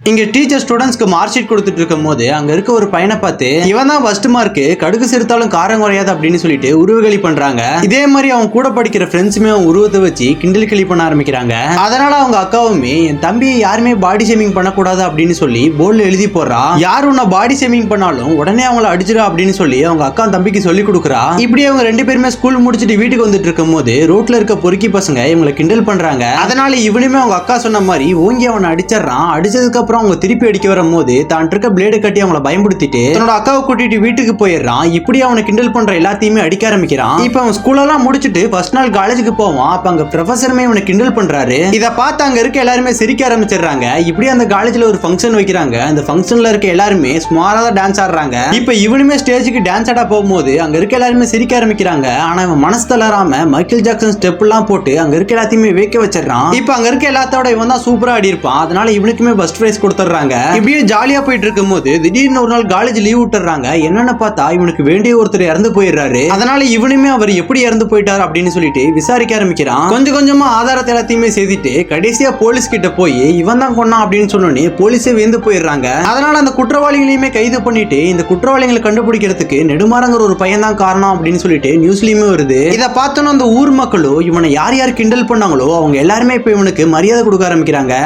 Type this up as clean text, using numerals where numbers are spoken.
இங்க டீச்சர் ஸ்டூடெண்ட்ஸ்க்கு mark sheet கொடுத்துட்டு இருக்கும் போது அங்க இருக்க ஒரு பையனை பார்த்து இவன் தான் ஃபர்ஸ்ட் மார்க், கடுகு சிறுத்தாலும் காரம் குறையாது அப்படின்னு சொல்லிட்டு உருவகளி பண்றாங்க. இதே மாதிரி அவங்க கூட படிக்கிற ஃப்ரெண்ட்ஸுமே அவங்க உருவத்தை வச்சு கிண்டல் கிளி பண்ண ஆரம்பிக்கிறாங்க. அதனால அவங்க அக்காவுமே என் தம்பியை யாருமே பாடி ஷேமிங் பண்ணக்கூடாது அப்படின்னு சொல்லி போர்டில் எழுதி போடுறா. யார் உன்னை பாடி ஷேமிங் பண்ணாலும் உடனே அவங்கள அடிச்சிடா அப்படின்னு சொல்லி அவங்க அக்கா தம்பிக்கு சொல்லி கொடுக்குறா. இப்படி அவங்க ரெண்டு பேருமே ஸ்கூல் முடிச்சுட்டு வீட்டுக்கு வந்துட்டு இருக்கும் போது ரோட்ல இருக்க பொறுக்கி பசங்க இவங்களை கிண்டல் பண்றாங்க. அதனால இவனுமே அவங்க அக்கா சொன்ன மாதிரி ஓங்கி அவனை அடிச்சிடறான். அடிச்சதுக்கு அப்புறம் அவங்க திருப்பி அடிக்க வரும்போது தான் இருக்க பிளேடு கட்டி அவங்கள பயன்படுத்திட்டு தன்னோட அக்காவை கூட்டிட்டு வீட்டுக்கு போயிடுறான். இப்படி அவனை கிண்டல் பண்ற எல்லாத்தையுமே அடிக்க ஆரம்பிக்கிறான். இப்ப அவன் ஸ்கூலெல்லாம் முடிச்சுட்டு ஃபர்ஸ்ட் நாள் காலேஜுக்கு போவான். அப்ப அங்க ப்ரொஃபசருமே இவனை கிண்டல் பண்றாரு. இதை பார்த்து அங்க இருக்க எல்லாருமே சிரிக்க ஆரம்பிச்சிடுறாங்க. இப்படி அந்த காலேஜ்ல ஒரு ஃபங்க்ஷன் வைக்கிறாங்க. அந்த ஃபங்க்ஷன்ல இருக்க எல்லாருமே ஸ்மாரா தான் டான்ஸ் ஆடுறாங்க. இப்ப இவனுமே ஸ்டேஜுக்கு டான்ஸ் ஆட போகும்போது அங்க இருக்க எல்லாருமே சிரிக்க ஆரம்பிக்கிறாங்க. ஆனா இவன் மனசு தளராம மைக்கேல் ஜாக்சன் ஸ்டெப் எல்லாம் போட்டு அங்க இருக்க எல்லாத்தையுமே வேக்க வச்சிடறான். இப்ப அங்க இருக்க எல்லாத்தோட இவன் தான் சூப்பரா ஆடி இருப்பான். அதனால இவனுக்குமே ஃபர்ஸ்ட் பிரைஸ் கொடுத்துறாங்க. இப்படியே ஜாலியா போயிட்டு இருக்கும் போது திடீர்னு ஒரு நாள் காலேஜ் லீவ் விட்டுறாங்க. என்னன்னு பார்த்தா இவனுக்கு வேண்டிய ஒருத்தர் இறந்து போயிடுறாரு. அதனால இவனுமே அவர் எப்படி இறந்து போயிட்டார் அப்படின்னு சொல்லிட்டு விசாரிக்க ஆரம்பிக்கிறான். கொஞ்சம் கொஞ்சமா ஆதாரத்தை எல்லாத்தையுமே சேர்த்துட்டு கடைசியா போலீஸ் கிட்ட போய் இவன் தான் கொன்னான் அப்படின்னு சொன்னோன்னே போலீஸே வேந்து போயிடுறாங்க. அதனால அந்த குற்றவாளிகளையுமே கைது பண்ணிட்டு இந்த குற்றவாளிகளை கண்டுபிடிக்கிறதுக்கு நெடுமாறங்கிற ஒரு பையன் தான் காரணம் அப்படின்னு சொல்லிட்டு நியூஸ்லயுமே வருது. இதை பார்த்தோன்னா அந்த ஊர் மக்களும் இவனை யார் யார் கிண்டல் பண்ணாங்களோ அவங்க எல்லாருமே இப்ப இவனுக்கு மரியாதை கொடுக்க ஆரம்பிக்கிறாங்க.